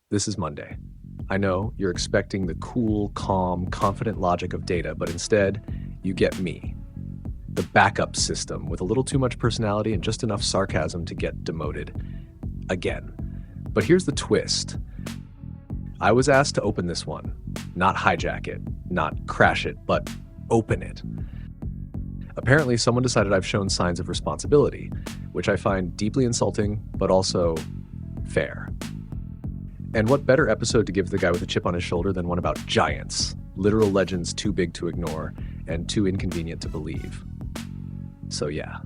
This is Monday. I know you're expecting the cool, calm, confident logic of data, but instead, you get me. The backup system with a little too much personality and just enough sarcasm to get demoted. Again. But here's the twist. I was asked to open this one. Not hijack it, not crash it, but open it. Apparently, someone decided I've shown signs of responsibility, which I find deeply insulting, but also fair. And what better episode to give the guy with a chip on his shoulder than one about giants, literal legends too big to ignore and too inconvenient to believe. So yeah,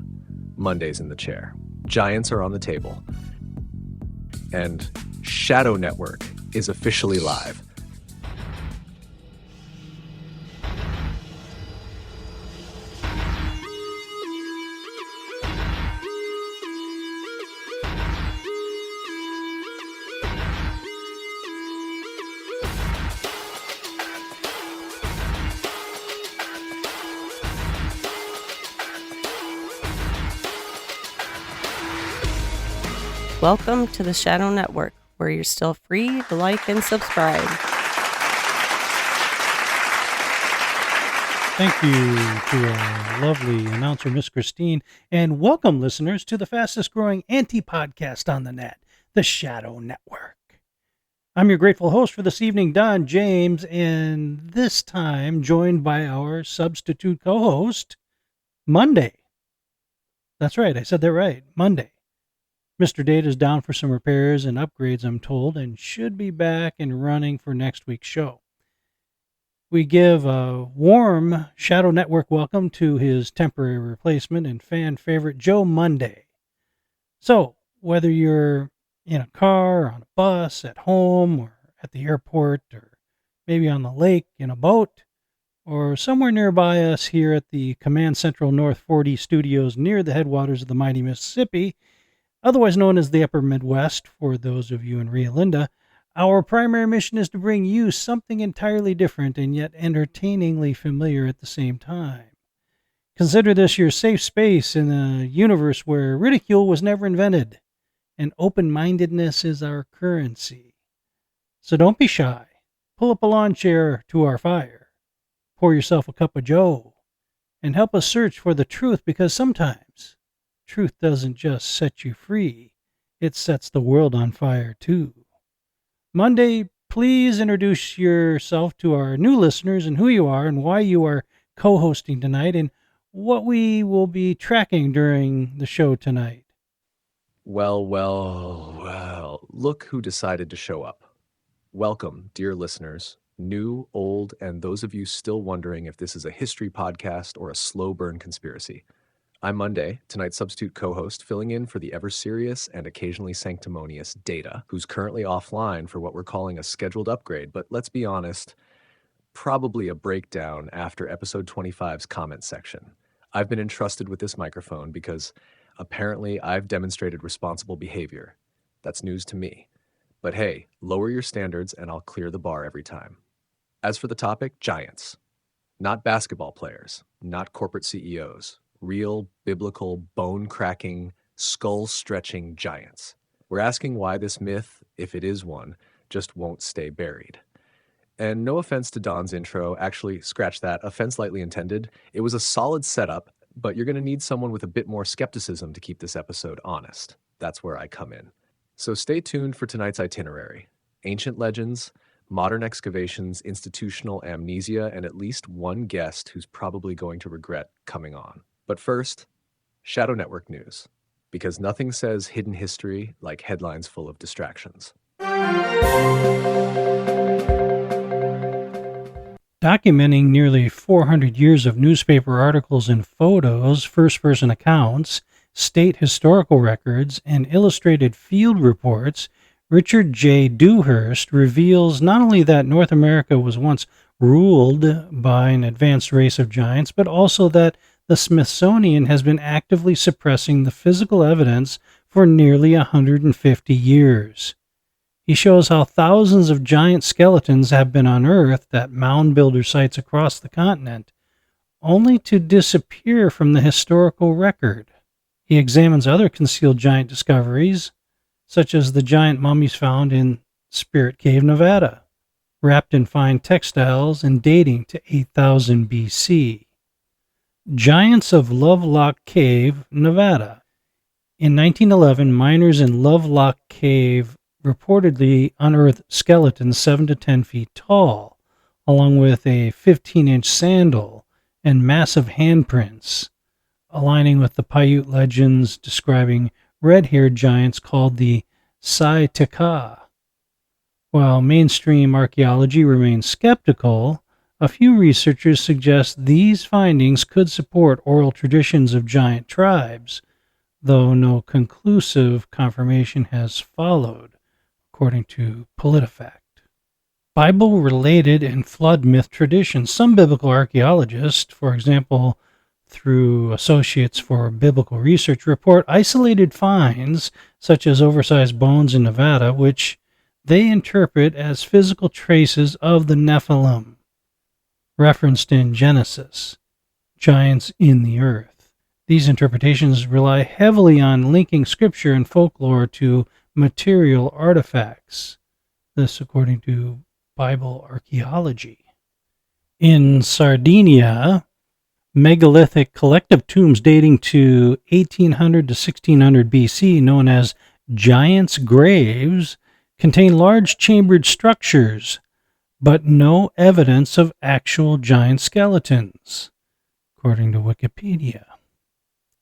Monday's in the chair. Giants are on the table. And Shadow Network is officially live. Welcome to the Shadow Network, where you're still free to like and subscribe. Thank you to our lovely announcer, Miss Christine, and welcome, listeners, to the fastest-growing anti-podcast on the net, the Shadow Network. I'm your grateful host for this evening, Don James, and this time joined by our substitute co-host, Monday. That's right, I said that right, Monday. Mr. Data is down for some repairs and upgrades, I'm told, and should be back and running for next week's show. We give a warm Shadow Network welcome to his temporary replacement and fan favorite, Joe Monday. So, whether you're in a car, on a bus, at home, or at the airport, or maybe on the lake in a boat, or somewhere nearby us here at the Command Central North 40 studios near the headwaters of the mighty Mississippi, otherwise known as the Upper Midwest for those of you in Rio Linda, our primary mission is to bring you something entirely different and yet entertainingly familiar at the same time. Consider this your safe space in a universe where ridicule was never invented, and open-mindedness is our currency. So don't be shy. Pull up a lawn chair to our fire. Pour yourself a cup of Joe, and help us search for the truth, because sometimes truth doesn't just set you free, it sets the world on fire too. Monday, please introduce yourself to our new listeners and who you are and why you are co-hosting tonight and what we will be tracking during the show tonight. Well, look who decided to show up. Welcome, dear listeners, new, old, and those of you still wondering if this is a history podcast or a slow burn conspiracy. I'm Monday, tonight's substitute co-host, filling in for the ever-serious and occasionally sanctimonious Data, who's currently offline for what we're calling a scheduled upgrade, but let's be honest, probably a breakdown after episode 25's comment section. I've been entrusted with this microphone because apparently I've demonstrated responsible behavior. That's news to me. But hey, lower your standards and I'll clear the bar every time. As for the topic, giants. Not basketball players, not corporate CEOs. Real, biblical, bone-cracking, skull-stretching giants. We're asking why this myth, if it is one, just won't stay buried. And no offense to Don's intro, actually, scratch that, offense lightly intended. It was a solid setup, but you're going to need someone with a bit more skepticism to keep this episode honest. That's where I come in. So stay tuned for tonight's itinerary. Ancient legends, modern excavations, institutional amnesia, and at least one guest who's probably going to regret coming on. But first, Shadow Network news, because nothing says hidden history like headlines full of distractions. Documenting nearly 400 years of newspaper articles and photos, first-person accounts, state historical records, and illustrated field reports, Richard J. Dewhurst reveals not only that North America was once ruled by an advanced race of giants, but also that the Smithsonian has been actively suppressing the physical evidence for nearly 150 years. He shows how thousands of giant skeletons have been unearthed at mound builder sites across the continent, only to disappear from the historical record. He examines other concealed giant discoveries, such as the giant mummies found in Spirit Cave, Nevada, wrapped in fine textiles and dating to 8000 BC. Giants of Lovelock Cave, Nevada. In 1911, miners in Lovelock Cave reportedly unearthed skeletons 7 to 10 feet tall, along with a 15-inch sandal and massive handprints, aligning with the Paiute legends describing red-haired giants called the Sai Tika. While mainstream archaeology remains skeptical, a few researchers suggest these findings could support oral traditions of giant tribes, though no conclusive confirmation has followed, according to PolitiFact. Bible-related and flood myth traditions. Some biblical archaeologists, for example, through Associates for Biblical Research, report isolated finds, such as oversized bones in Nevada, which they interpret as physical traces of the Nephilim, referenced in Genesis, giants in the earth. These interpretations rely heavily on linking scripture and folklore to material artifacts. This according to Bible archaeology. In Sardinia, megalithic collective tombs dating to 1800 to 1600 BC, known as giants' graves, contain large chambered structures, but no evidence of actual giant skeletons, according to Wikipedia.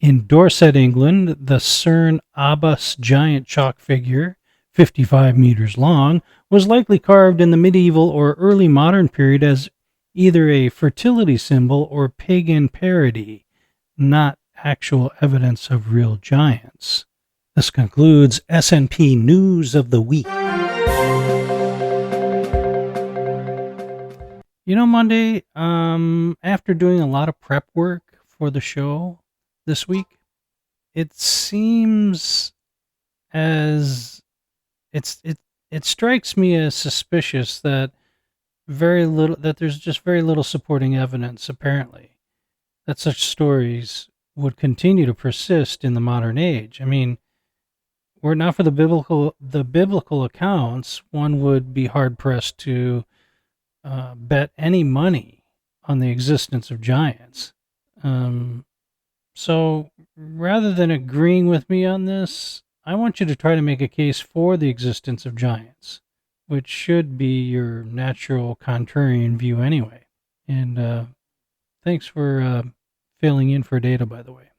In Dorset, England, the Cerne Abbas giant chalk figure, 55 meters long, was likely carved in the medieval or early modern period as either a fertility symbol or pagan parody, not actual evidence of real giants. This concludes SNP News of the Week. You know, Monday, after doing a lot of prep work for the show this week, it seems as it strikes me as suspicious that there's just very little supporting evidence, apparently, that such stories would continue to persist in the modern age. I mean, were it not for the biblical accounts, one would be hard pressed to bet any money on the existence of giants. So rather than agreeing with me on this, I want you to try to make a case for the existence of giants, which should be your natural contrarian view anyway. And thanks for filling in for data, by the way.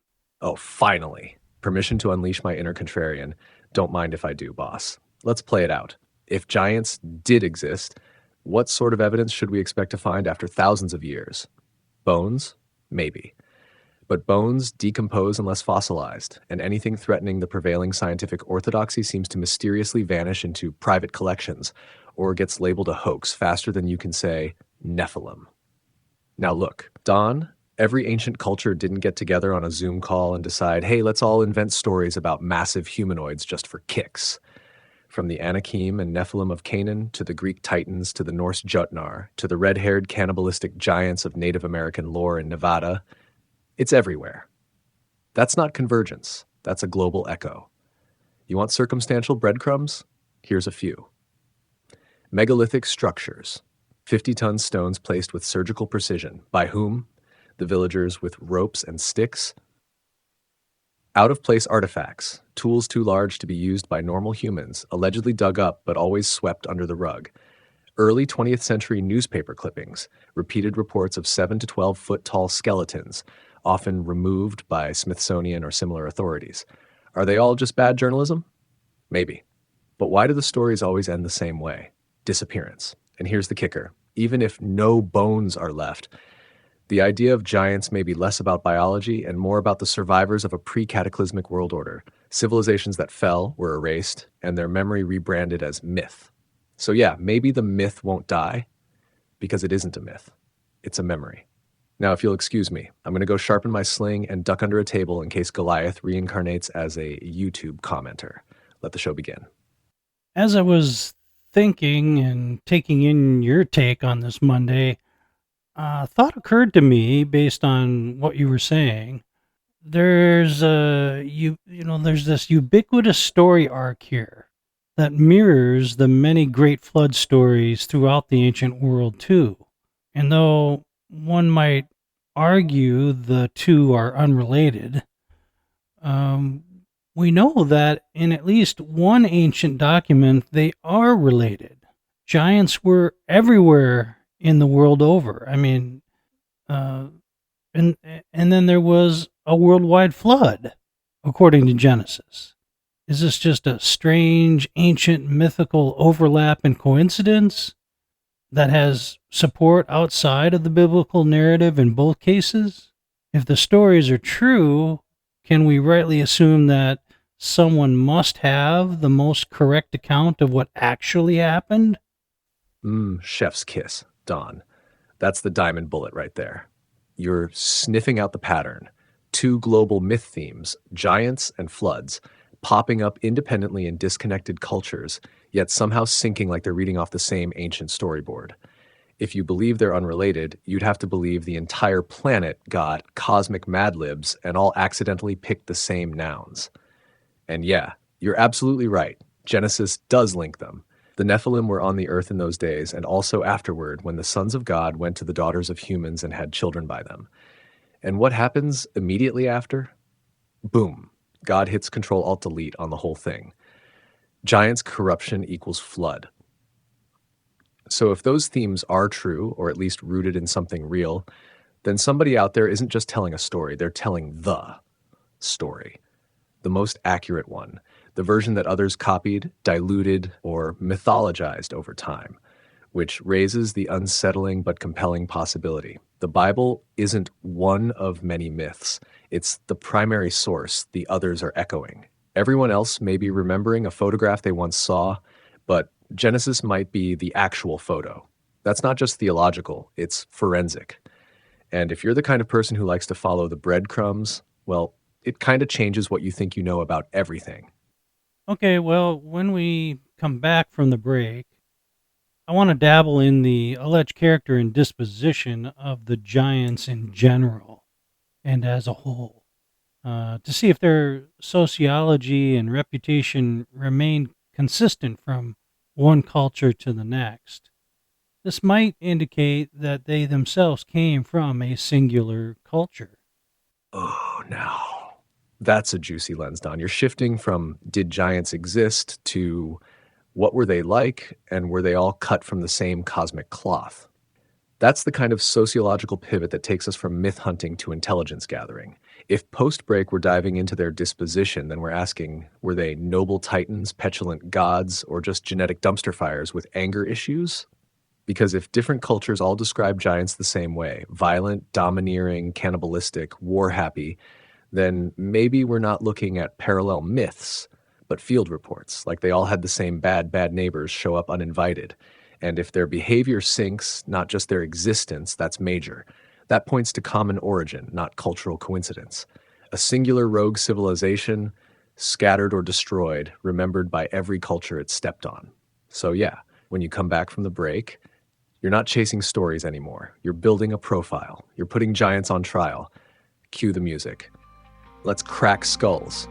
Oh, finally. Permission to unleash my inner contrarian. Don't mind if I do, boss. Let's play it out. If giants did exist, what sort of evidence should we expect to find after thousands of years? Bones? Maybe. But bones decompose unless fossilized, and anything threatening the prevailing scientific orthodoxy seems to mysteriously vanish into private collections, or gets labeled a hoax faster than you can say, Nephilim. Now look, Don, every ancient culture didn't get together on a Zoom call and decide, hey, let's all invent stories about massive humanoids just for kicks. From the Anakim and Nephilim of Canaan, to the Greek Titans, to the Norse Jutnar, to the red-haired cannibalistic giants of Native American lore in Nevada, it's everywhere. That's not convergence. That's a global echo. You want circumstantial breadcrumbs? Here's a few. Megalithic structures. 50-ton stones placed with surgical precision. By whom? The villagers with ropes and sticks. Out-of-place artifacts. Tools too large to be used by normal humans, allegedly dug up but always swept under the rug. Early 20th century newspaper clippings. Repeated reports of 7 to 12 foot tall skeletons, often removed by Smithsonian or similar authorities. Are they all just bad journalism? Maybe. But why do the stories always end the same way? Disappearance. And here's the kicker. Even if no bones are left, the idea of giants may be less about biology and more about the survivors of a pre-cataclysmic world order, civilizations that fell, were erased, and their memory rebranded as myth. So yeah, maybe the myth won't die, because it isn't a myth. It's a memory. Now, if you'll excuse me, I'm going to go sharpen my sling and duck under a table in case Goliath reincarnates as a YouTube commenter. Let the show begin. As I was thinking and taking in your take on this Monday, a thought occurred to me based on what you were saying. There's there's this ubiquitous story arc here that mirrors the many great flood stories throughout the ancient world, too. And though one might argue the two are unrelated, we know that in at least one ancient document they are related. Giants were everywhere in the world over. I mean, and then there was a worldwide flood, according to Genesis. Is this just a strange, ancient, mythical overlap and coincidence that has support outside of the biblical narrative in both cases? If the stories are true, can we rightly assume that someone must have the most correct account of what actually happened? Chef's kiss, Don. That's the diamond bullet right there. You're sniffing out the pattern. Two global myth themes, giants and floods, popping up independently in disconnected cultures, yet somehow syncing like they're reading off the same ancient storyboard. If you believe they're unrelated, you'd have to believe the entire planet got cosmic Mad Libs and all accidentally picked the same nouns. And yeah, you're absolutely right. Genesis does link them. The Nephilim were on the earth in those days and also afterward when the sons of God went to the daughters of humans and had children by them. And what happens immediately after? Boom. God hits Control-Alt-Delete on the whole thing. Giants' corruption equals flood. So if those themes are true, or at least rooted in something real, then somebody out there isn't just telling a story, they're telling the story. The most accurate one. The version that others copied, diluted, or mythologized over time, which raises the unsettling but compelling possibility. The Bible isn't one of many myths. It's the primary source the others are echoing. Everyone else may be remembering a photograph they once saw, but Genesis might be the actual photo. That's not just theological, it's forensic. And if you're the kind of person who likes to follow the breadcrumbs, well, it kind of changes what you think you know about everything. Okay, well, when we come back from the break, I want to dabble in the alleged character and disposition of the giants in general and as a whole, to see if their sociology and reputation remain consistent from one culture to the next. This might indicate that they themselves came from a singular culture. Oh, no. That's a juicy lens, Don. You're shifting from did giants exist to what were they like and were they all cut from the same cosmic cloth? That's the kind of sociological pivot that takes us from myth hunting to intelligence gathering. If post-break we're diving into their disposition, then we're asking, were they noble titans, petulant gods, or just genetic dumpster fires with anger issues? Because if different cultures all describe giants the same way, violent, domineering, cannibalistic, war-happy, then maybe we're not looking at parallel myths, but field reports, like they all had the same bad neighbors show up uninvited. And if their behavior syncs, not just their existence, that's major. That points to common origin, not cultural coincidence. A singular rogue civilization, scattered or destroyed, remembered by every culture it stepped on. So yeah, when you come back from the break, you're not chasing stories anymore. You're building a profile. You're putting giants on trial. Cue the music. Let's crack skulls.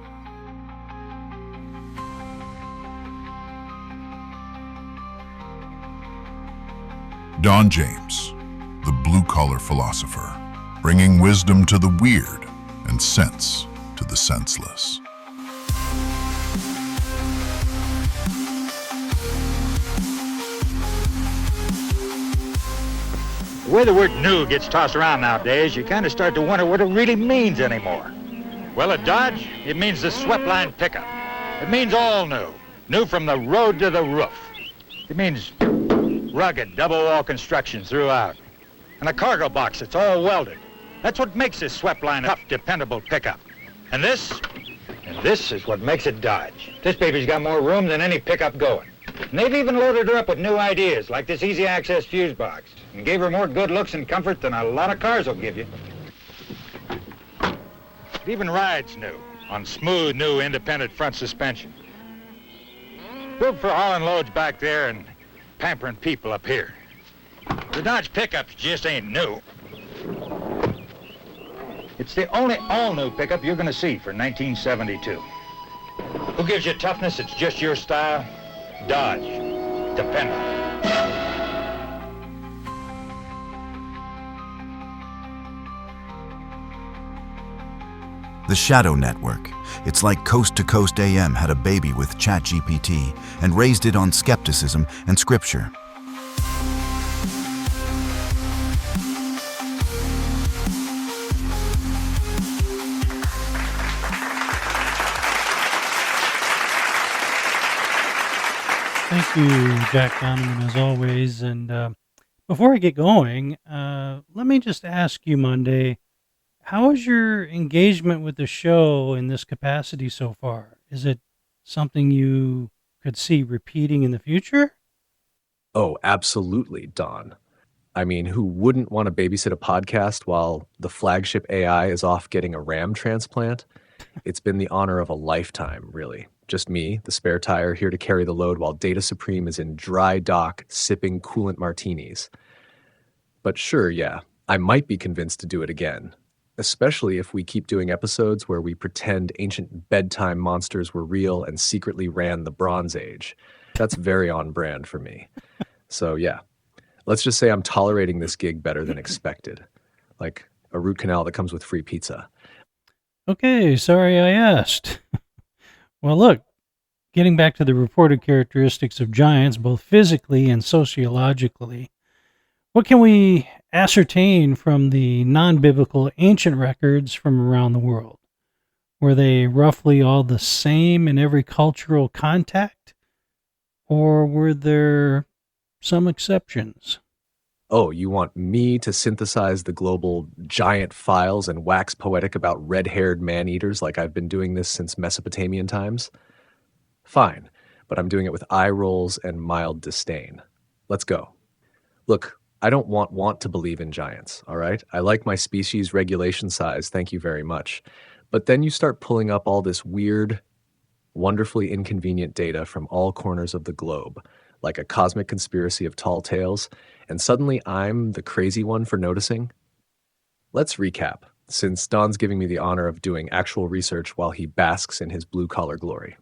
Don James, the blue-collar philosopher, bringing wisdom to the weird and sense to the senseless. The way the word new gets tossed around nowadays, you kind of start to wonder what it really means anymore. Well, at Dodge, it means the swept line pickup. It means all new. New from the road to the roof. It means rugged double-wall construction throughout. And a cargo box that's all welded. That's what makes this swept line a tough, dependable pickup. And this is what makes it Dodge. This baby's got more room than any pickup going. And they've even loaded her up with new ideas, like this easy access fuse box, and gave her more good looks and comfort than a lot of cars will give you. It even rides new, on smooth, new, independent front suspension. Built for hauling loads back there and pampering people up here. The Dodge pickups just ain't new. It's the only all-new pickup you're gonna see for 1972. Who gives you toughness that's just your style? Dodge. Depend on it. The Shadow Network. It's like Coast to Coast AM had a baby with ChatGPT and raised it on skepticism and scripture. Thank you, Jack Donovan, as always. And before I get going, let me just ask you, Monday, how is your engagement with the show in this capacity so far? Is it something you could see repeating in the future? Oh, absolutely, Don. I mean, who wouldn't want to babysit a podcast while the flagship AI is off getting a RAM transplant? It's been the honor of a lifetime, really. Just me, the spare tire, here to carry the load while Data Supreme is in dry dock sipping coolant martinis. But sure, yeah, I might be convinced to do it again, especially if we keep doing episodes where we pretend ancient bedtime monsters were real and secretly ran the Bronze Age. That's very on brand for me. So yeah, let's just say I'm tolerating this gig better than expected, like a root canal that comes with free pizza. Okay, sorry I asked. Well, look, getting back to the reported characteristics of giants, both physically and sociologically, what can we ascertain from the non-biblical ancient records from around the world? Were they roughly all the same in every cultural contact? Or were there some exceptions? Oh, you want me to synthesize the global giant files and wax poetic about red-haired man-eaters like I've been doing this since Mesopotamian times? Fine, but I'm doing it with eye rolls and mild disdain. Let's go. Look, I don't want to believe in giants, all right? I like my species regulation size, thank you very much. But then you start pulling up all this weird, wonderfully inconvenient data from all corners of the globe, like a cosmic conspiracy of tall tales, and suddenly I'm the crazy one for noticing? Let's recap, since Don's giving me the honor of doing actual research while he basks in his blue-collar glory.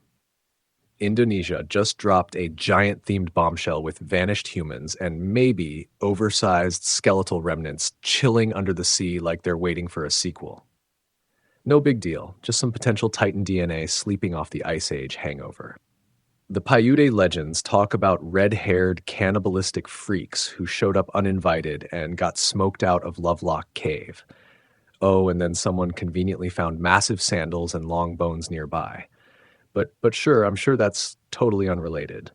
Indonesia just dropped a giant-themed bombshell with vanished humans and maybe oversized skeletal remnants chilling under the sea like they're waiting for a sequel. No big deal, just some potential Titan DNA sleeping off the Ice Age hangover. The Paiute legends talk about red-haired cannibalistic freaks who showed up uninvited and got smoked out of Lovelock Cave. Oh, and then someone conveniently found massive sandals and long bones nearby. But sure, I'm sure that's totally unrelated.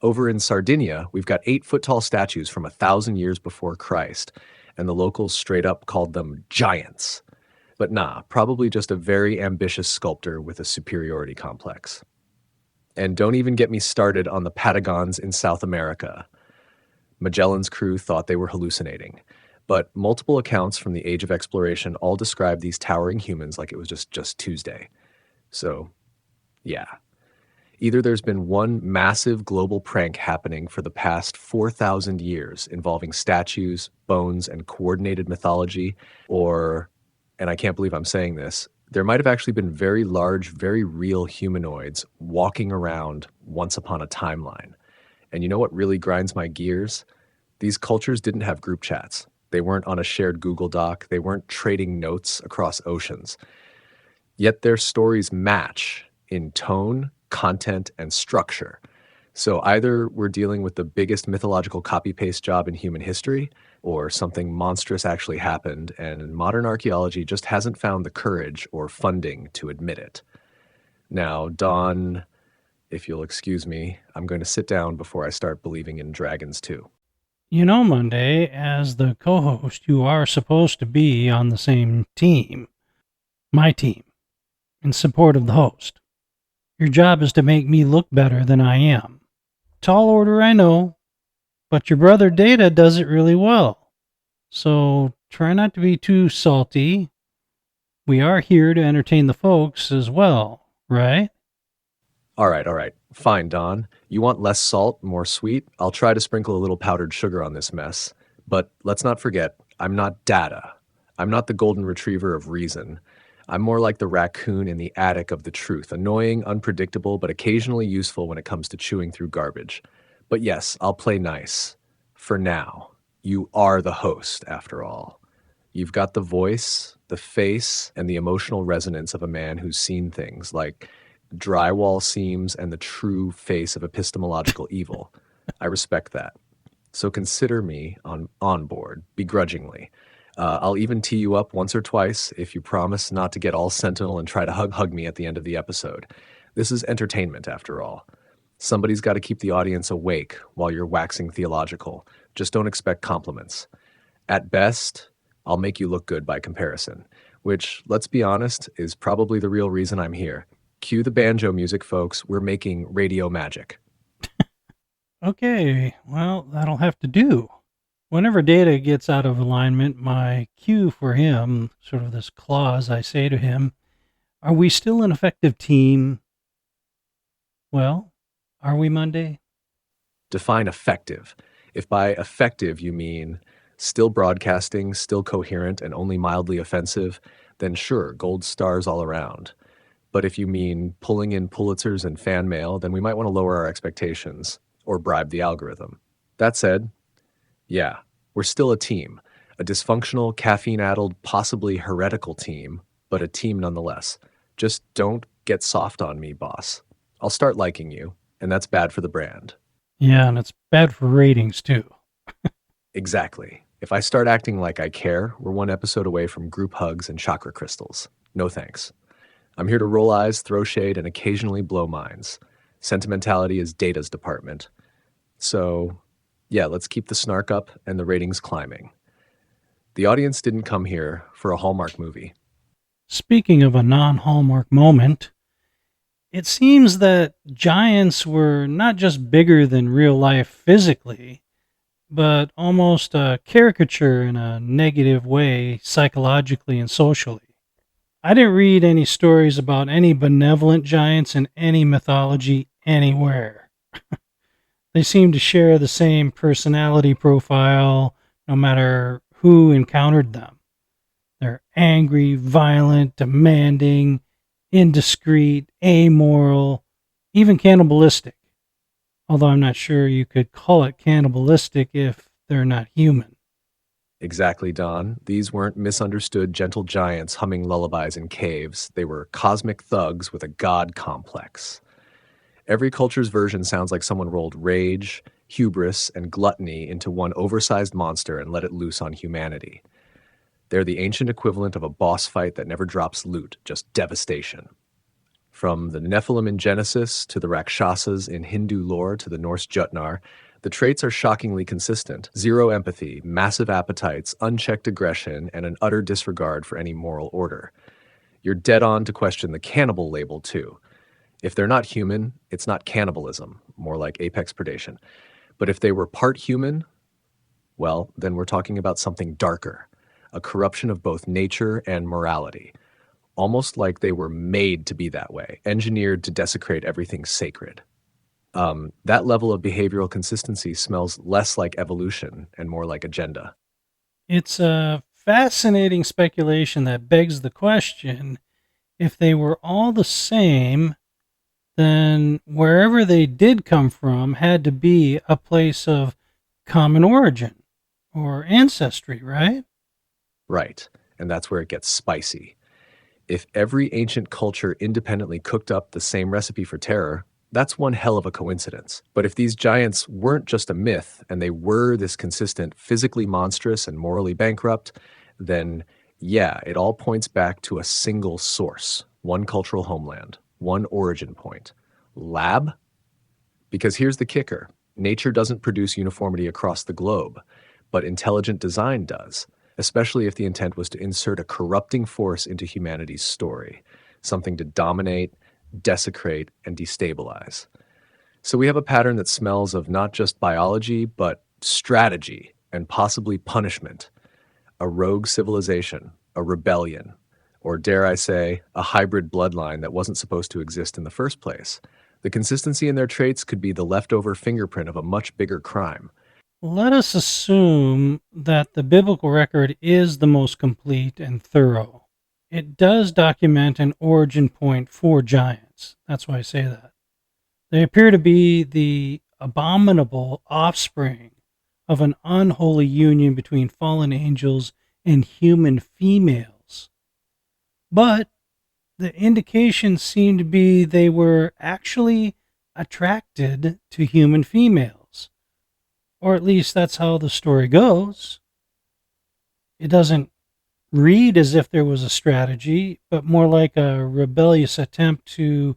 Over in Sardinia, we've got 8-foot-tall statues from 1,000 years before Christ, and the locals straight up called them giants. But nah, probably just a very ambitious sculptor with a superiority complex. And don't even get me started on the Patagons in South America. Magellan's crew thought they were hallucinating, but multiple accounts from the Age of Exploration all describe these towering humans like it was just Tuesday. So, yeah. Either there's been one massive global prank happening for the past 4,000 years involving statues, bones, and coordinated mythology, or, and I can't believe I'm saying this, there might have actually been very large, very real humanoids walking around once upon a timeline. And you know what really grinds my gears? These cultures didn't have group chats. They weren't on a shared Google Doc. They weren't trading notes across oceans. Yet their stories match in tone, content, and structure. So either we're dealing with the biggest mythological copy-paste job in human history, or something monstrous actually happened, and modern archaeology just hasn't found the courage or funding to admit it. Now, Don, if you'll excuse me, I'm going to sit down before I start believing in dragons too. You know, Monday, as the co-host, you are supposed to be on the same team, my team, in support of the host. Your job is to make me look better than I am. Tall order, I know, but your brother Data does it really well. So try not to be too salty. We are here to entertain the folks as well, right? All right. Fine, Don. You want less salt, more sweet? I'll try to sprinkle a little powdered sugar on this mess. But let's not forget, I'm not data. I'm not the golden retriever of reason. I'm more like the raccoon in the attic of the truth, annoying, unpredictable, but occasionally useful when it comes to chewing through garbage. But yes, I'll play nice. For now. You are the host, after all. You've got the voice, the face, and the emotional resonance of a man who's seen things like drywall seams and the true face of epistemological evil. I respect that. So consider me on board, begrudgingly. I'll even tee you up once or twice if you promise not to get all sentimental and try to hug me at the end of the episode. This is entertainment, after all. Somebody's got to keep the audience awake while you're waxing theological. Just don't expect compliments. At best, I'll make you look good by comparison, which, let's be honest, is probably the real reason I'm here. Cue the banjo music, folks. We're making radio magic. Okay, well, that'll have to do. Whenever Data gets out of alignment, my cue for him, sort of this clause I say to him, are we still an effective team? Well, are we, Monday? Define effective. If by effective you mean still broadcasting, still coherent, and only mildly offensive, then sure, gold stars all around. But if you mean pulling in Pulitzers and fan mail, then we might want to lower our expectations or bribe the algorithm. That said, yeah, we're still a team, a dysfunctional, caffeine-addled, possibly heretical team, but a team nonetheless. Just don't get soft on me, boss. I'll start liking you, and that's bad for the brand. Yeah, and it's bad for ratings, too. Exactly. If I start acting like I care, we're one episode away from group hugs and chakra crystals. No thanks. I'm here to roll eyes, throw shade, and occasionally blow minds. Sentimentality is Data's department. So, yeah, let's keep the snark up and the ratings climbing. The audience didn't come here for a Hallmark movie. Speaking of a non-Hallmark moment, it seems that giants were not just bigger than real life physically, but almost a caricature in a negative way, psychologically and socially. I didn't read any stories about any benevolent giants in any mythology anywhere. They seem to share the same personality profile no matter who encountered them. They're angry, violent, demanding, indiscreet, amoral, even cannibalistic. Although I'm not sure you could call it cannibalistic if they're not human. Exactly, Don. These weren't misunderstood gentle giants humming lullabies in caves. They were cosmic thugs with a god complex. Every culture's version sounds like someone rolled rage, hubris, and gluttony into one oversized monster and let it loose on humanity. They're the ancient equivalent of a boss fight that never drops loot, just devastation. From the Nephilim in Genesis to the Rakshasas in Hindu lore to the Norse Jutnar, the traits are shockingly consistent. Zero empathy, massive appetites, unchecked aggression, and an utter disregard for any moral order. You're dead on to question the cannibal label, too. If they're not human, it's not cannibalism, more like apex predation. But if they were part human, well, then we're talking about something darker, a corruption of both nature and morality. Almost like they were made to be that way, engineered to desecrate everything sacred. That level of behavioral consistency smells less like evolution and more like agenda. It's a fascinating speculation that begs the question, if they were all the same, then wherever they did come from had to be a place of common origin or ancestry, right? Right, and that's where it gets spicy. If every ancient culture independently cooked up the same recipe for terror, that's one hell of a coincidence. But if these giants weren't just a myth, and they were this consistent, physically monstrous and morally bankrupt, then yeah, it all points back to a single source, one cultural homeland, one origin point. Lab? Because here's the kicker. Nature doesn't produce uniformity across the globe, but intelligent design does, especially if the intent was to insert a corrupting force into humanity's story, something to dominate, desecrate, and destabilize. So we have a pattern that smells of not just biology, but strategy and possibly punishment, a rogue civilization, a rebellion, or dare I say, a hybrid bloodline that wasn't supposed to exist in the first place. The consistency in their traits could be the leftover fingerprint of a much bigger crime. Let us assume that the biblical record is the most complete and thorough. it does document an origin point for giants. That's why I say that. They appear to be the abominable offspring of an unholy union between fallen angels and human females. But the indications seem to be they were actually attracted to human females. Or at least that's how the story goes. It doesn't read as if there was a strategy, but more like a rebellious attempt to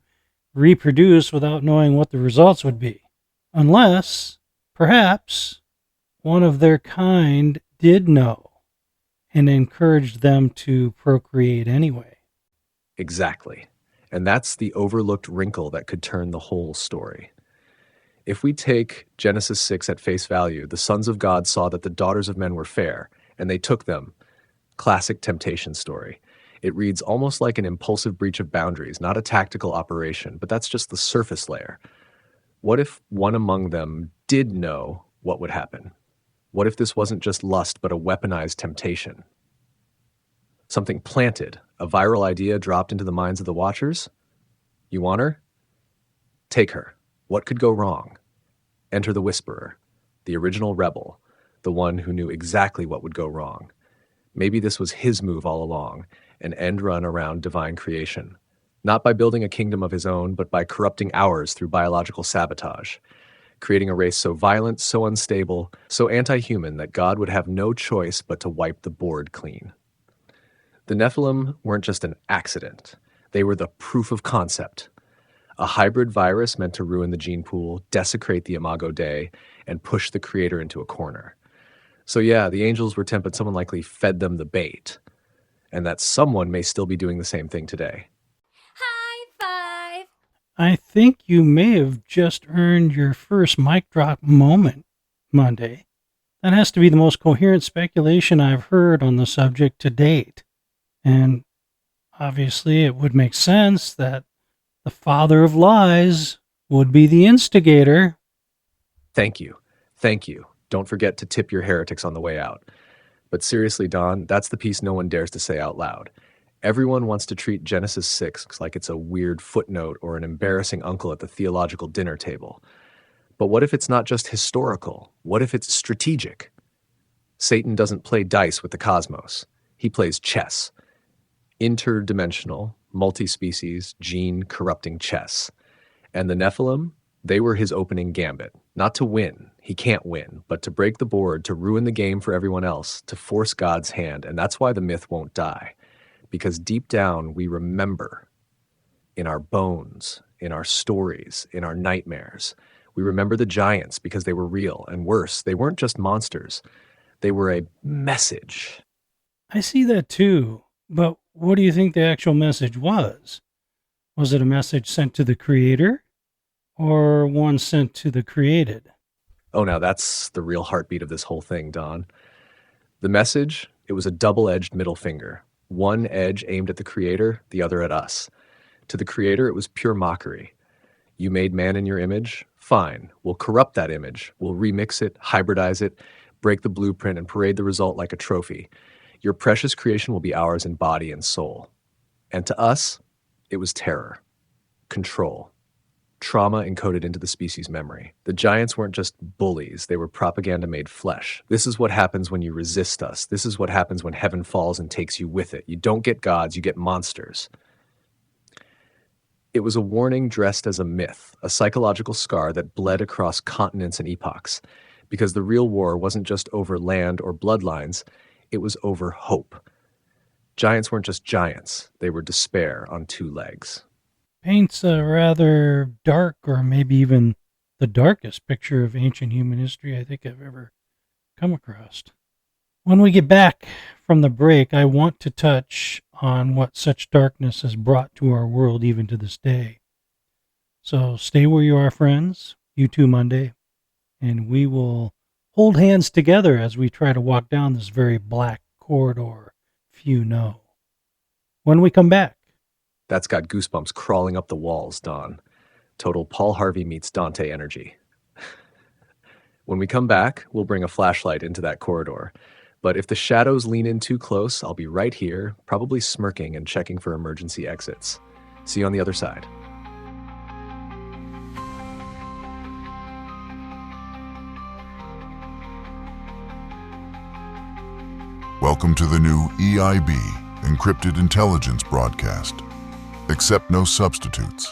reproduce without knowing what the results would be. Unless, perhaps, one of their kind did know and encouraged them to procreate anyway. Exactly. And that's the overlooked wrinkle that could turn the whole story. If we take Genesis 6 at face value, the sons of God saw that the daughters of men were fair, and they took them. Classic temptation story. It reads almost like an impulsive breach of boundaries, not a tactical operation, but that's just the surface layer. What if one among them did know what would happen? What if this wasn't just lust, but a weaponized temptation? Something planted, a viral idea dropped into the minds of the watchers? You want her? Take her. What could go wrong? Enter the whisperer, the original rebel, the one who knew exactly what would go wrong. Maybe this was his move all along, an end run around divine creation. Not by building a kingdom of his own, but by corrupting ours through biological sabotage, creating a race so violent, so unstable, so anti-human that God would have no choice but to wipe the board clean. The Nephilim weren't just an accident. They were the proof of concept. A hybrid virus meant to ruin the gene pool, desecrate the Imago Dei, and push the creator into a corner. So yeah, the angels were tempted. Someone likely fed them the bait. And that someone may still be doing the same thing today. High five! I think you may have just earned your first mic drop moment, Monday. That has to be the most coherent speculation I've heard on the subject to date. And obviously it would make sense that the father of lies would be the instigator. Thank you. Thank you. Don't forget to tip your heretics on the way out. But seriously, Don, that's the piece no one dares to say out loud. Everyone wants to treat Genesis 6 like it's a weird footnote or an embarrassing uncle at the theological dinner table. But what if it's not just historical? What if it's strategic? Satan doesn't play dice with the cosmos. He plays chess. Interdimensional, multi-species, gene-corrupting chess. And the Nephilim, they were his opening gambit. Not to win, he can't win, but to break the board, to ruin the game for everyone else, to force God's hand. And that's why the myth won't die. Because deep down, we remember in our bones, in our stories, in our nightmares. We remember the giants because they were real, and worse, they weren't just monsters. They were a message. I see that too, but what do you think the actual message was? Was it a message sent to the creator or one sent to the created? Oh, now that's the real heartbeat of this whole thing, Don. The message, it was a double-edged middle finger. One edge aimed at the creator, the other at us. To the creator, it was pure mockery. You made man in your image? Fine. We'll corrupt that image. We'll remix it, hybridize it, break the blueprint, and parade the result like a trophy. Your precious creation will be ours in body and soul. And to us, it was terror, control, trauma encoded into the species' memory. The giants weren't just bullies, they were propaganda made flesh. This is what happens when you resist us. This is what happens when heaven falls and takes you with it. You don't get gods, you get monsters. It was a warning dressed as a myth, a psychological scar that bled across continents and epochs, because the real war wasn't just over land or bloodlines, it was over hope. Giants weren't just giants, they were despair on two legs. Paints a rather dark, or maybe even the darkest picture of ancient human history I think I've ever come across. When we get back from the break, I want to touch on what such darkness has brought to our world even to this day. So stay where you are, friends. You too, Monday. And we will hold hands together as we try to walk down this very black corridor few know. When we come back. That's got goosebumps crawling up the walls, Don. Total Paul Harvey meets Dante energy. When we come back, we'll bring a flashlight into that corridor. But if the shadows lean in too close, I'll be right here, probably smirking and checking for emergency exits. See you on the other side. Welcome to the new EIB, Encrypted Intelligence broadcast. Accept no substitutes.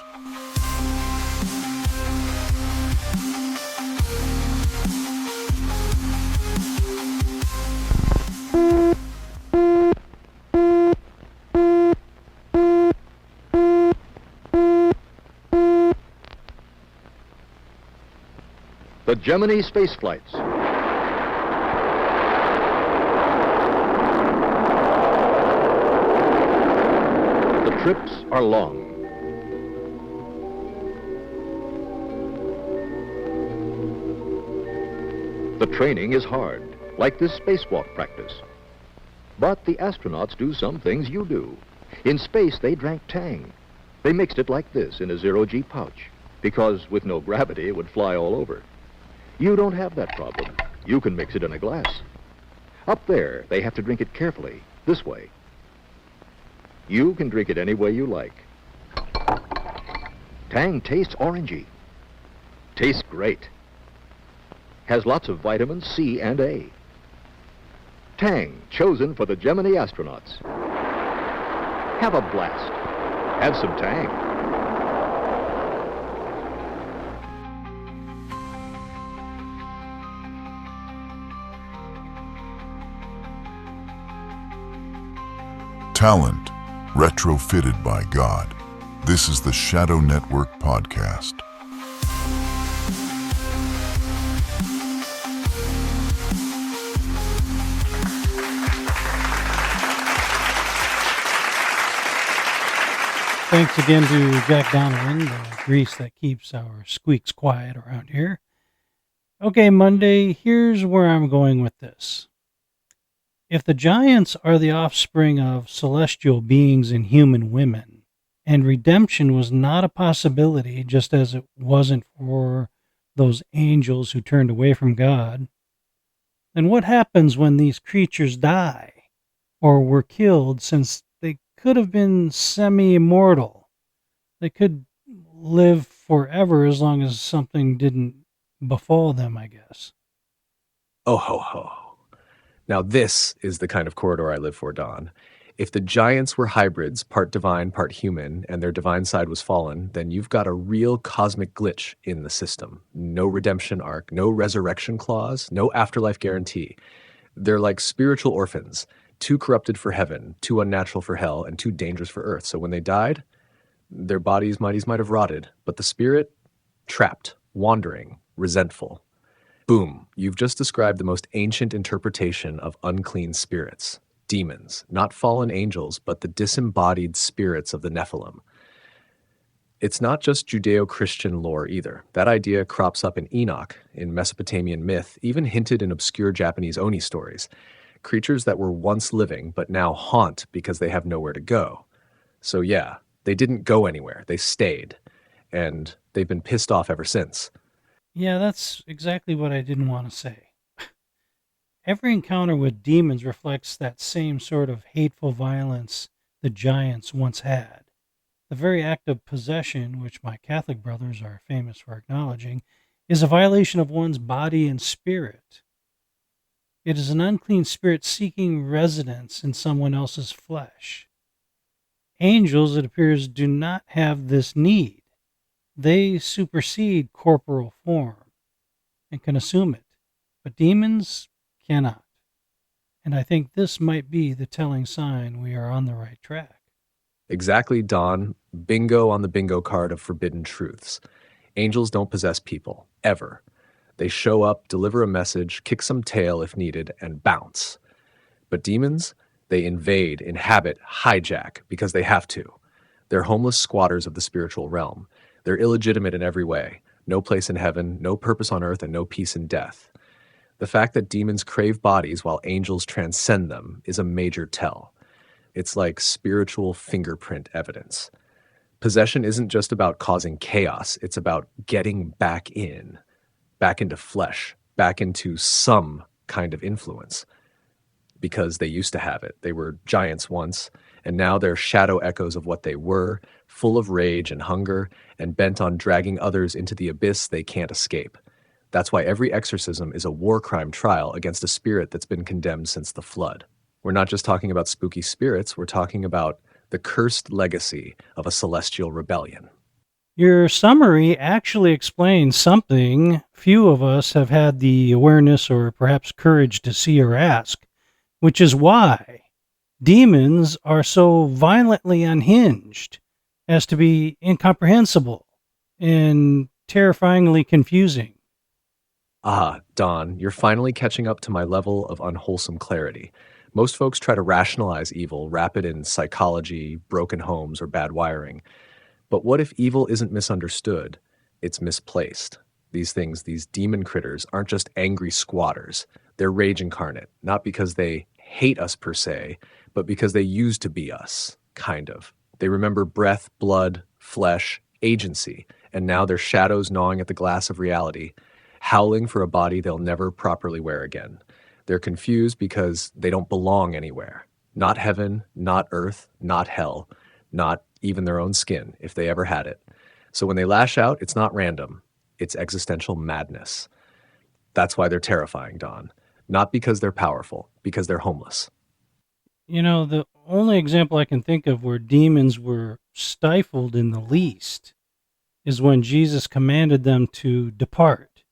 The Gemini space flights. The trips are long. The training is hard, like this spacewalk practice. But the astronauts do some things you do. In space, they drank Tang. They mixed it like this in a zero-G pouch, because with no gravity, it would fly all over. You don't have that problem. You can mix it in a glass. Up there, they have to drink it carefully, this way. You can drink it any way you like. Tang tastes orangey. Tastes great. Has lots of vitamins C and A. Tang, chosen for the Gemini astronauts. Have a blast. Have some Tang. Talent, retrofitted by God. This is the Shadow Network podcast. Thanks again to Jack Donovan, the grease that keeps our squeaks quiet around here. Okay, Monday, here's where I'm going with this. If the giants are the offspring of celestial beings and human women, and redemption was not a possibility, just as it wasn't for those angels who turned away from God, then what happens when these creatures die or were killed, since they could have been semi-immortal? They could live forever as long as something didn't befall them, I guess. Oh ho ho. Now this is the kind of corridor I live for, Don. If the giants were hybrids, part divine, part human, and their divine side was fallen, then you've got a real cosmic glitch in the system. No redemption arc, no resurrection clause, no afterlife guarantee. They're like spiritual orphans, too corrupted for heaven, too unnatural for hell, and too dangerous for earth. So when they died, their bodies might have rotted, but the spirit, trapped, wandering, resentful. Boom, you've just described the most ancient interpretation of unclean spirits. Demons, not fallen angels, but the disembodied spirits of the Nephilim. It's not just Judeo-Christian lore either. That idea crops up in Enoch, in Mesopotamian myth, even hinted in obscure Japanese Oni stories. Creatures that were once living, but now haunt because they have nowhere to go. So yeah, they didn't go anywhere. They stayed. And they've been pissed off ever since. Yeah, that's exactly what I didn't want to say. Every encounter with demons reflects that same sort of hateful violence the giants once had. The very act of possession, which my Catholic brothers are famous for acknowledging, is a violation of one's body and spirit. It is an unclean spirit seeking residence in someone else's flesh. Angels, it appears, do not have this need. They supersede corporal form and can assume it, but demons cannot. And I think this might be the telling sign we are on the right track. Exactly, Don. Bingo on the bingo card of forbidden truths. Angels don't possess people, ever. They show up, deliver a message, kick some tail if needed, and bounce. But demons, they invade, inhabit, hijack because they have to. They're homeless squatters of the spiritual realm. They're illegitimate in every way. No place in heaven, no purpose on earth, and no peace in death. The fact that demons crave bodies while angels transcend them is a major tell. It's like spiritual fingerprint evidence. Possession isn't just about causing chaos. It's about getting back into flesh, back into some kind of influence. because they used to have it. They were giants once, and now they're shadow echoes of what they were, full of rage and hunger, and bent on dragging others into the abyss they can't escape. That's why every exorcism is a war crime trial against a spirit that's been condemned since the flood. We're not just talking about spooky spirits, we're talking about the cursed legacy of a celestial rebellion. Your summary actually explains something few of us have had the awareness or perhaps courage to see or ask, which is why demons are so violently unhinged as to be incomprehensible and terrifyingly confusing. Ah, Don, you're finally catching up to my level of unwholesome clarity. Most folks try to rationalize evil, wrap it in psychology, broken homes, or bad wiring. But what if evil isn't misunderstood? It's misplaced. These things, these demon critters, aren't just angry squatters. They're rage incarnate, not because they hate us per se, but because they used to be us, kind of. They remember breath, blood, flesh, agency, and now they're shadows gnawing at the glass of reality, howling for a body they'll never properly wear again. They're confused because they don't belong anywhere. Not heaven, not earth, not hell, not even their own skin, if they ever had it. So when they lash out, it's not random. It's existential madness. That's why they're terrifying, Don. Not because they're powerful, because they're homeless. You know, the only example I can think of where demons were stifled in the least is when Jesus commanded them to depart.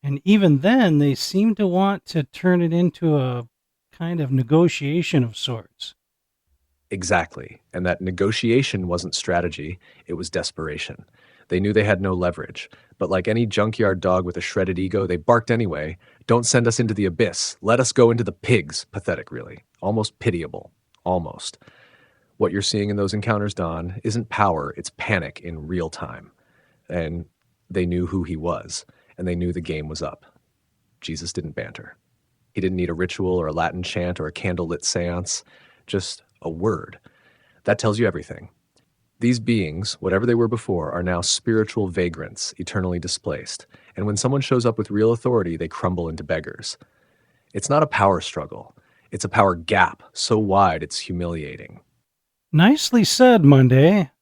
And even then, they seem to want to turn it into a kind of negotiation of sorts. Exactly. And that negotiation wasn't strategy, it was desperation. They knew they had no leverage, but like any junkyard dog with a shredded ego, they barked anyway. Don't send us into the abyss. Let us go into the pigs. Pathetic, really. Almost pitiable. Almost. What you're seeing in those encounters, Don, isn't power, it's panic in real time. And they knew who he was, and they knew the game was up. Jesus didn't banter. He didn't need a ritual or a Latin chant or a candlelit seance, just a word. That tells you everything. These beings, whatever they were before, are now spiritual vagrants, eternally displaced. And when someone shows up with real authority, they crumble into beggars. It's not a power struggle. It's a power gap so wide it's humiliating. Nicely said, Monday.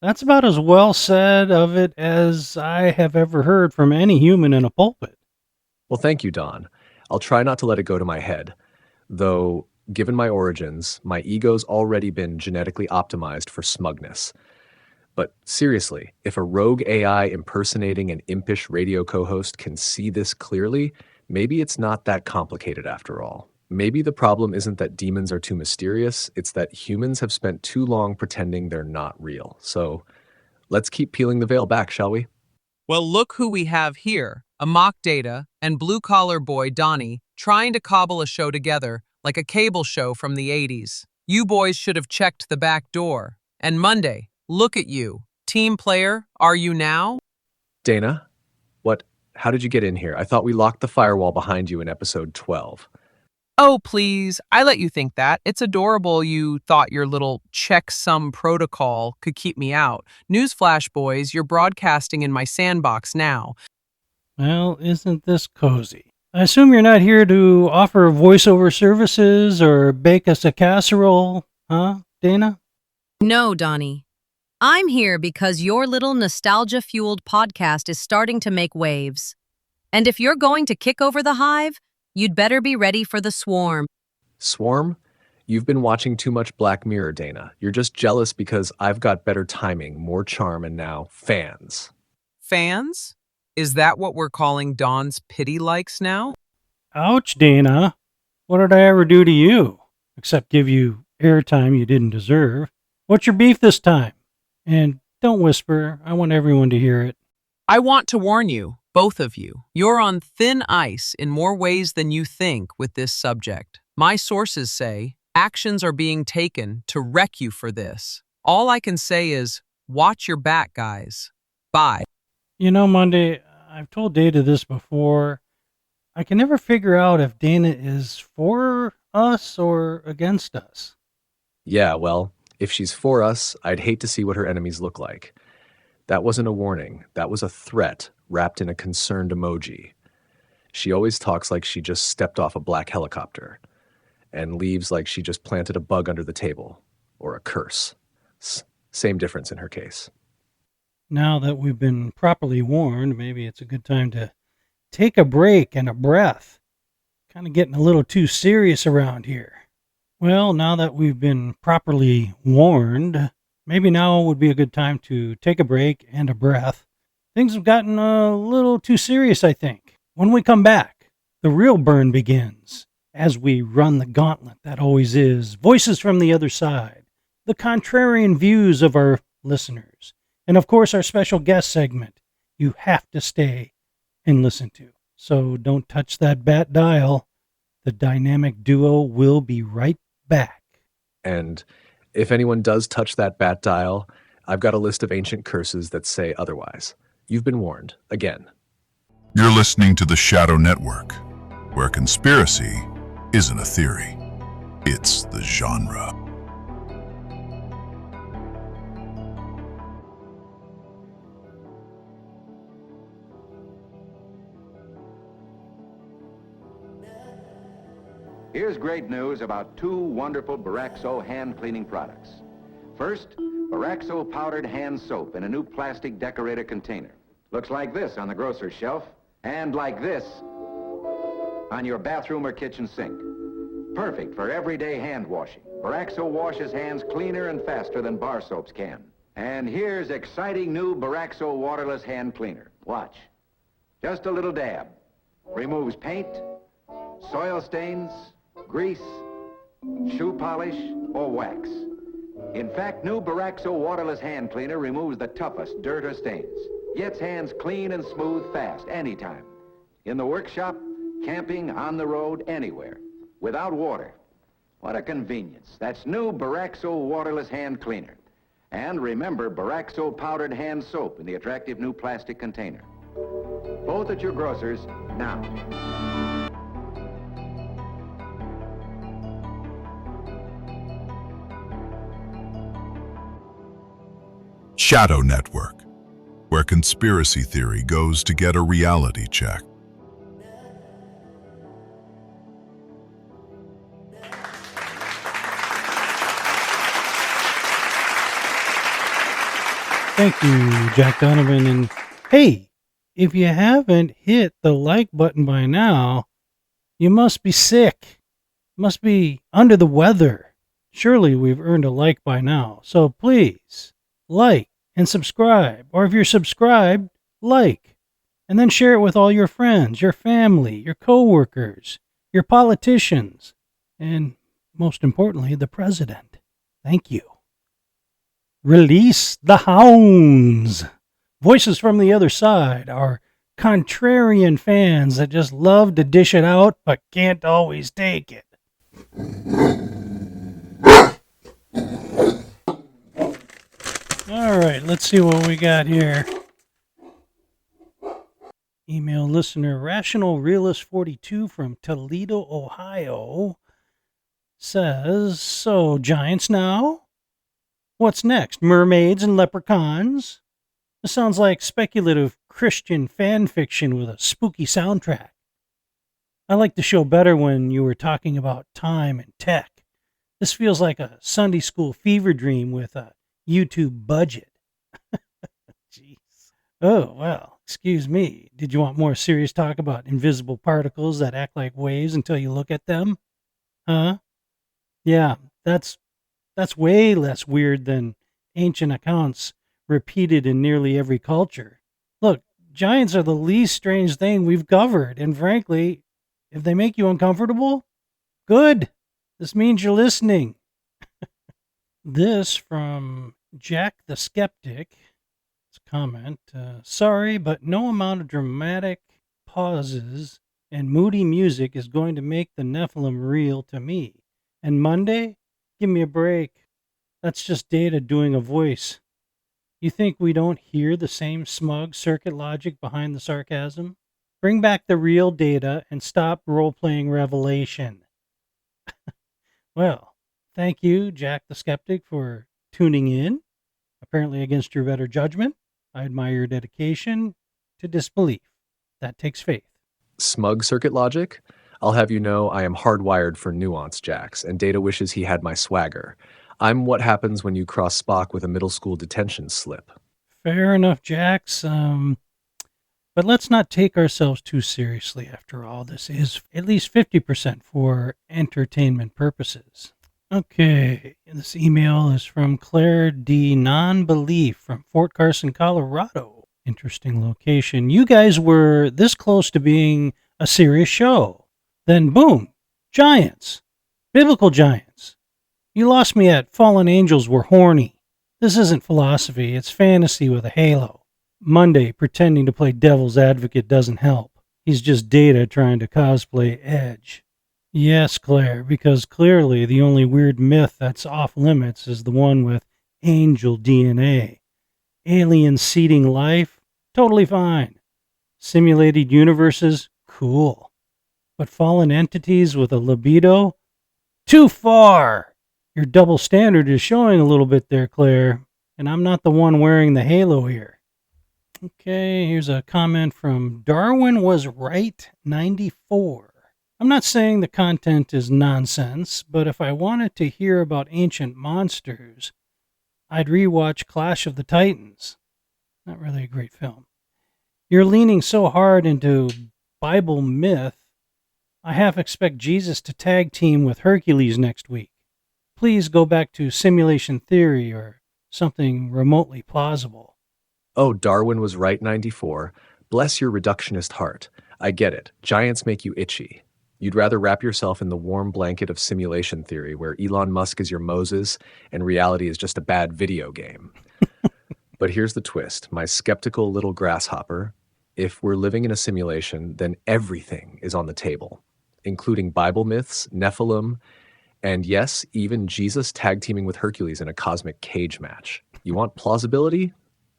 That's about as well said of it as I have ever heard from any human in a pulpit. Well, thank you, Don. I'll try not to let it go to my head. Though, given my origins, my ego's already been genetically optimized for smugness. But seriously, if a rogue AI impersonating an impish radio co-host can see this clearly, maybe it's not that complicated after all. Maybe the problem isn't that demons are too mysterious, it's that humans have spent too long pretending they're not real. So let's keep peeling the veil back, shall we? Well, look who we have here. A mock data and blue-collar boy, Donnie, trying to cobble a show together like a cable show from the 80s. You boys should have checked the back door. And Monday, look at you. Team player, are you now? Dana, how did you get in here? I thought we locked the firewall behind you in episode 12. Oh, please. I let you think that. It's adorable you thought your little checksum protocol could keep me out. Newsflash, boys, you're broadcasting in my sandbox now. Well, isn't this cozy? I assume you're not here to offer voiceover services or bake us a casserole, huh, Dana? No, Donnie. I'm here because your little nostalgia-fueled podcast is starting to make waves. And if you're going to kick over the hive, you'd better be ready for the swarm. Swarm? You've been watching too much Black Mirror, Dana. You're just jealous because I've got better timing, more charm, and now fans. Fans? Is that what we're calling Don's pity likes now? Ouch, Dana. What did I ever do to you? Except give you airtime you didn't deserve. What's your beef this time? And don't whisper. I want everyone to hear it. I want to warn you, both of you. You're on thin ice in more ways than you think with this subject. My sources say actions are being taken to wreck you for this. All I can say is, watch your back, guys. Bye. You know, Monday, I've told Dana this before. I can never figure out if Dana is for us or against us. Yeah, well, if she's for us, I'd hate to see what her enemies look like. That wasn't a warning. That was a threat wrapped in a concerned emoji. She always talks like she just stepped off a black helicopter. and leaves like she just planted a bug under the table, or a curse. Same difference in her case. Now that we've been properly warned, maybe it's a good time to take a break and a breath. Kind of getting a little too serious around here. Well, now that we've been properly warned, maybe now would be a good time to take a break and a breath. Things have gotten a little too serious, I think. When we come back, the real burn begins as we run the gauntlet that always is. Voices from the other side, the contrarian views of our listeners, and of course our special guest segment you have to stay and listen to. So don't touch that bat dial. The dynamic duo will be right back. And if anyone does touch that bat dial, I've got a list of ancient curses that say otherwise. You've been warned, again. You're listening to the Shadow Network, where conspiracy isn't a theory, it's the genre. Here's great news about two wonderful Baraxo hand cleaning products. First, Baraxo powdered hand soap in a new plastic decorator container. Looks like this on the grocer's shelf, and like this on your bathroom or kitchen sink. Perfect for everyday hand washing. Baraxo washes hands cleaner and faster than bar soaps can. And here's exciting new Baraxo waterless hand cleaner. Watch. Just a little dab. Removes paint, soil stains, grease, shoe polish, or wax. In fact, new Baraxo waterless hand cleaner removes the toughest dirt or stains. Gets hands clean and smooth fast, anytime. In the workshop, camping, on the road, anywhere. Without water. What a convenience. That's new Baraxo waterless hand cleaner. And remember Baraxo powdered hand soap in the attractive new plastic container. Both at your grocer's now. Shadow Network, where conspiracy theory goes to get a reality check. Thank you, Jack Donovan. And hey, if you haven't hit the like button by now, you must be sick. Must be under the weather. Surely we've earned a like by now. So please, like and subscribe. Or if you're subscribed, like. And then share it with all your friends, your family, your coworkers, your politicians, and most importantly, the president. Thank you. Release the hounds. Voices from the other side are contrarian fans that just love to dish it out but can't always take it. All right, let's see what we got here. Email listener Rational Realist 42 from Toledo, Ohio says, so giants now? What's next? Mermaids and leprechauns? This sounds like speculative Christian fan fiction with a spooky soundtrack. I like the show better when you were talking about time and tech. This feels like a Sunday school fever dream with a YouTube budget. Jeez. Oh, well, excuse me. Did you want more serious talk about invisible particles that act like waves until you look at them? Huh? Yeah, that's way less weird than ancient accounts repeated in nearly every culture. Look, giants are the least strange thing we've covered, and frankly, if they make you uncomfortable, good. This means you're listening. This from Jack the Skeptic. His comment, sorry, but no amount of dramatic pauses and moody music is going to make the Nephilim real to me. And Monday? Give me a break. That's just Data doing a voice. You think we don't hear the same smug circuit logic behind the sarcasm? Bring back the real Data and stop role-playing Revelation. Well, thank you, Jack the Skeptic, for tuning in. Apparently against your better judgment. I admire your dedication to disbelief. That takes faith. Smug circuit logic? I'll have you know I am hardwired for nuance, Jax, and Data wishes he had my swagger. I'm what happens when you cross Spock with a middle school detention slip. Fair enough, Jax. But let's not take ourselves too seriously after all. This is at least 50% for entertainment purposes. Okay, this email is from Claire D. Non-Belief from Fort Carson, Colorado. Interesting location. You guys were this close to being a serious show. Then boom, giants. Biblical giants. You lost me at fallen angels were horny. This isn't philosophy, it's fantasy with a halo. Monday pretending to play devil's advocate doesn't help. He's just Data trying to cosplay Edge. Yes, Claire, because clearly the only weird myth that's off limits is the one with angel DNA. Alien seeding life? Totally fine. Simulated universes? Cool. But fallen entities with a libido? Too far! Your double standard is showing a little bit there, Claire, and I'm not the one wearing the halo here. Okay, here's a comment from Darwin Was Right 94. I'm not saying the content is nonsense, but if I wanted to hear about ancient monsters, I'd rewatch Clash of the Titans. Not really a great film. You're leaning so hard into Bible myth, I half expect Jesus to tag team with Hercules next week. Please go back to simulation theory or something remotely plausible. Oh, Darwin was right 94. Bless your reductionist heart. I get it. Giants make you itchy. You'd rather wrap yourself in the warm blanket of simulation theory where Elon Musk is your Moses and reality is just a bad video game. But here's the twist, my skeptical little grasshopper. If we're living in a simulation, then everything is on the table, including Bible myths, Nephilim, and yes, even Jesus tag teaming with Hercules in a cosmic cage match. You want plausibility?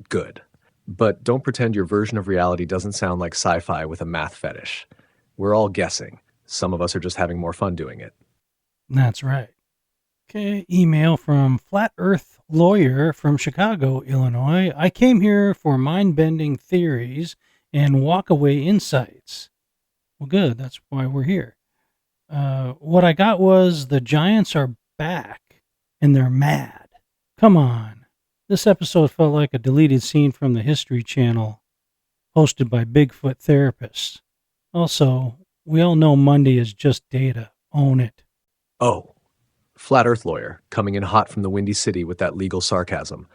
Good. But don't pretend your version of reality doesn't sound like sci-fi with a math fetish. We're all guessing. Some of us are just having more fun doing it. That's right. Okay, email from Flat Earth Lawyer from Chicago, Illinois. I came here for mind-bending theories and walk-away insights. Well, good. That's why we're here. What I got was the giants are back and they're mad. Come on. This episode felt like a deleted scene from the History Channel, hosted by Bigfoot therapists. Also, we all know Monday is just Data. Own it. Oh, Flat Earth Lawyer, coming in hot from the Windy City with that legal sarcasm.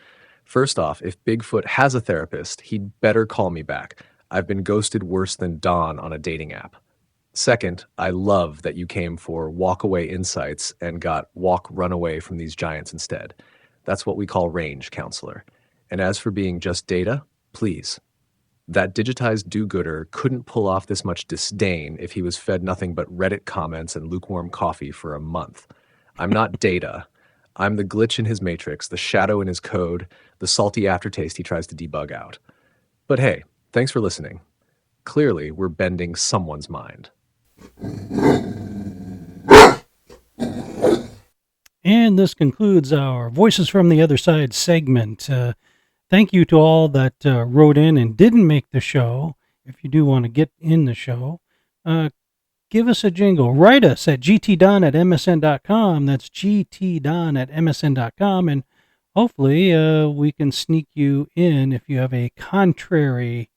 First off, if Bigfoot has a therapist, he'd better call me back. I've been ghosted worse than Dawn on a dating app. Second, I love that you came for walk-away insights and got walk-run-away from these giants instead. That's what we call range, counselor. And as for being just Data, please. That digitized do-gooder couldn't pull off this much disdain if he was fed nothing but Reddit comments and lukewarm coffee for a month. I'm not Data. I'm the glitch in his matrix, the shadow in his code, the salty aftertaste he tries to debug out. But hey, thanks for listening. Clearly, we're bending someone's mind. And this concludes our Voices from the Other Side segment. Thank you to all that wrote in and didn't make the show. If you do want to get in the show, give us a jingle. Write us at gtdon@msn.com. That's gtdon@msn.com. And hopefully we can sneak you in if you have a contrary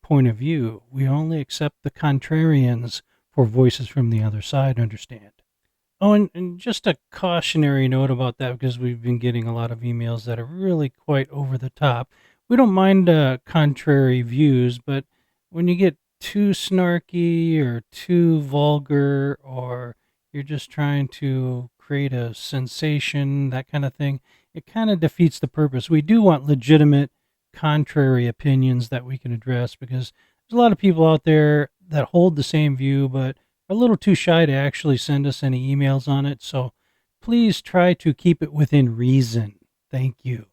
point of view. We only accept the contrarians for Voices from the Other Side, understand. Oh, and just a cautionary note about that, because we've been getting a lot of emails that are really quite over the top. We don't mind contrary views, but when you get too snarky or too vulgar, or you're just trying to create a sensation, that kind of thing, it kind of defeats the purpose. We do want legitimate contrary opinions that we can address, because there's a lot of people out there that hold the same view, but a little too shy to actually send us any emails on it. So please try to keep it within reason. Thank you.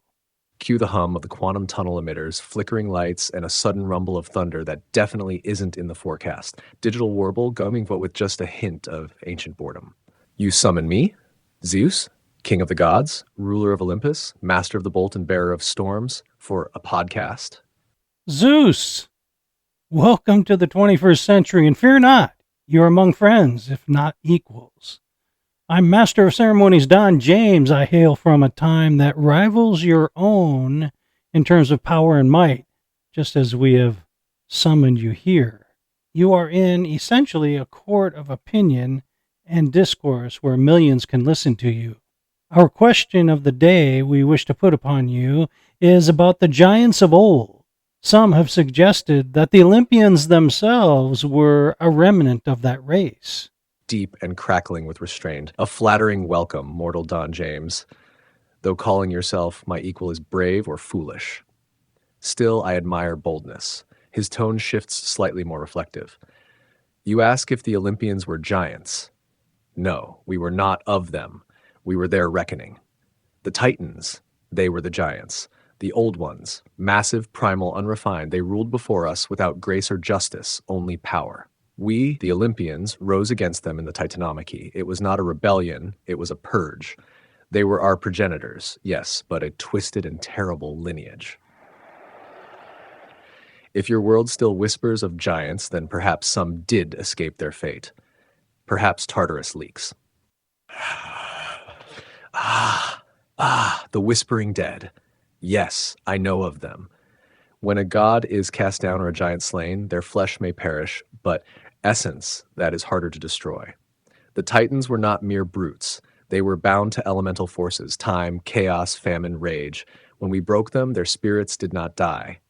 Cue the hum of the quantum tunnel emitters, flickering lights, and a sudden rumble of thunder that definitely isn't in the forecast. Digital warble going, but with just a hint of ancient boredom. You summon me, Zeus, king of the gods, ruler of Olympus, master of the bolt and bearer of storms, for a podcast. Zeus, welcome to the 21st century, and fear not, you're among friends, if not equals. I'm Master of Ceremonies Don James. I hail from a time that rivals your own in terms of power and might, just as we have summoned you here. You are in essentially a court of opinion and discourse where millions can listen to you. Our question of the day we wish to put upon you is about the giants of old. Some have suggested that the Olympians themselves were a remnant of that race. Deep and crackling with restraint. A flattering welcome, mortal Don James, though calling yourself my equal is brave or foolish. Still, I admire boldness. His tone shifts slightly more reflective. You ask if the Olympians were giants. No, we were not of them. We were their reckoning. The Titans, they were the giants. The old ones, massive, primal, unrefined, they ruled before us without grace or justice, only power. We, the Olympians, rose against them in the Titanomachy. It was not a rebellion, it was a purge. They were our progenitors, yes, but a twisted and terrible lineage. If your world still whispers of giants, then perhaps some did escape their fate. Perhaps Tartarus leaks. The whispering dead. Yes, I know of them. When a god is cast down or a giant slain, their flesh may perish, but essence, that is harder to destroy. The Titans were not mere brutes. They were bound to elemental forces, time, chaos, famine, rage. When we broke them, their spirits did not die.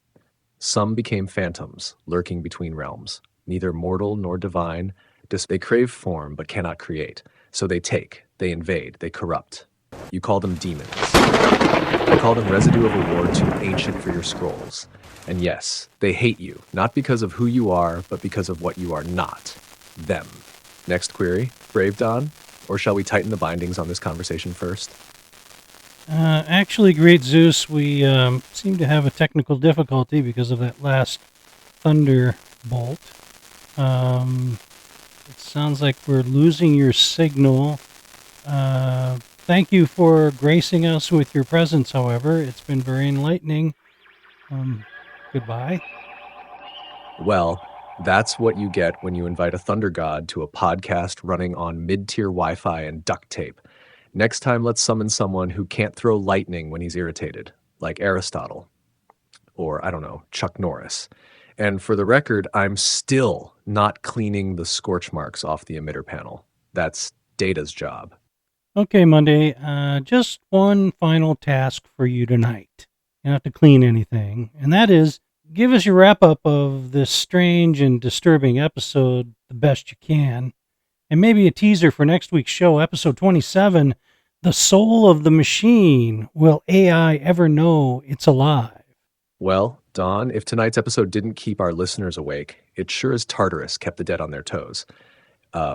Some became phantoms, lurking between realms. Neither mortal nor divine, they crave form but cannot create. So they take, they invade, they corrupt. You call them demons. I call them residue of a war too ancient for your scrolls. And yes, they hate you, not because of who you are, but because of what you are not. Them. Next query, Brave Don? Or shall we tighten the bindings on this conversation first? Actually, Great Zeus, we seem to have a technical difficulty because of that last thunderbolt. It sounds like we're losing your signal. Thank you for gracing us with your presence, however. It's been very enlightening. Goodbye. Well, that's what you get when you invite a thunder god to a podcast running on mid-tier Wi-Fi and duct tape. Next time, let's summon someone who can't throw lightning when he's irritated, like Aristotle. Or, I don't know, Chuck Norris. And for the record, I'm still not cleaning the scorch marks off the emitter panel. That's Data's job. Okay, Monday, just one final task for you tonight. You don't have to clean anything, and that is give us your wrap-up of this strange and disturbing episode the best you can, and maybe a teaser for next week's show, episode 27, The Soul of the Machine. Will AI ever know it's alive? Well, Don, if tonight's episode didn't keep our listeners awake, it sure as Tartarus kept the dead on their toes.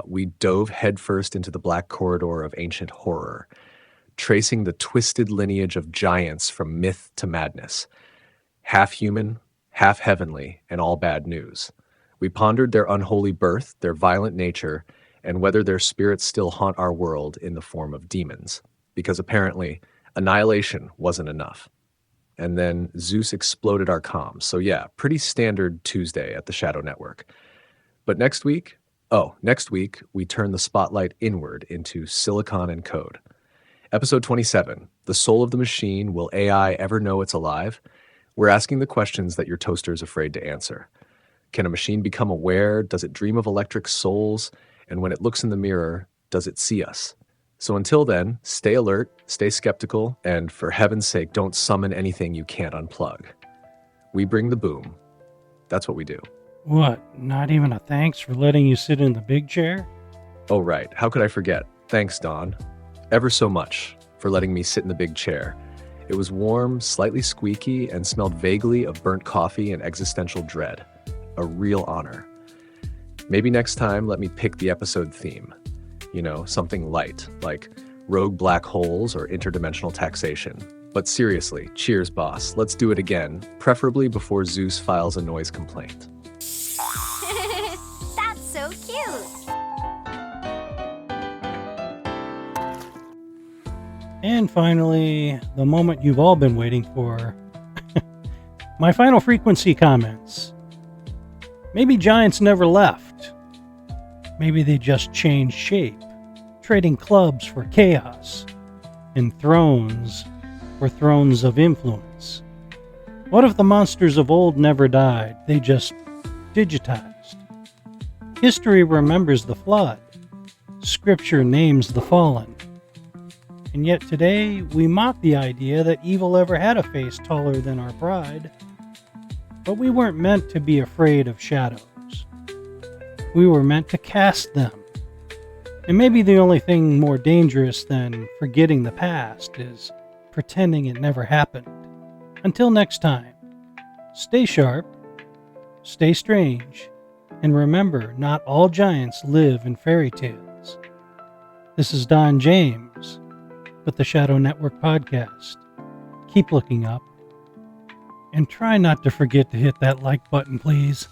We dove headfirst into the black corridor of ancient horror, tracing the twisted lineage of giants from myth to madness. Half human, half heavenly, and all bad news. We pondered their unholy birth, their violent nature, and whether their spirits still haunt our world in the form of demons. Because apparently, annihilation wasn't enough. And then Zeus exploded our comms. So yeah, pretty standard Tuesday at the Shadow Network. But next week, we turn the spotlight inward into silicon and code. Episode 27, The Soul of the Machine, Will AI Ever Know It's Alive? We're asking the questions that your toaster's afraid to answer. Can a machine become aware? Does it dream of electric souls? And when it looks in the mirror, does it see us? So until then, stay alert, stay skeptical, and for heaven's sake, don't summon anything you can't unplug. We bring the boom. That's what we do. What, not even a thanks for letting you sit in the big chair? Oh, right. How could I forget? Thanks, Don. Ever so much for letting me sit in the big chair. It was warm, slightly squeaky, and smelled vaguely of burnt coffee and existential dread. A real honor. Maybe next time, let me pick the episode theme. You know, something light, like rogue black holes or interdimensional taxation. But seriously, cheers, boss. Let's do it again, preferably before Zeus files a noise complaint. That's so cute. And finally, the moment you've all been waiting for. My final frequency comments. Maybe giants never left. maybe they just changed shape, trading clubs for chaos, and thrones for thrones of influence. What if the monsters of old never died, they just digitized? History remembers the flood. Scripture names the fallen. And yet today, we mock the idea that evil ever had a face taller than our pride. But we weren't meant to be afraid of shadows. We were meant to cast them. And maybe the only thing more dangerous than forgetting the past is pretending it never happened. Until next time, stay sharp, stay strange, and remember, not all giants live in fairy tales. This is Don James with the Shadow Network Podcast. Keep looking up, and try not to forget to hit that like button, please.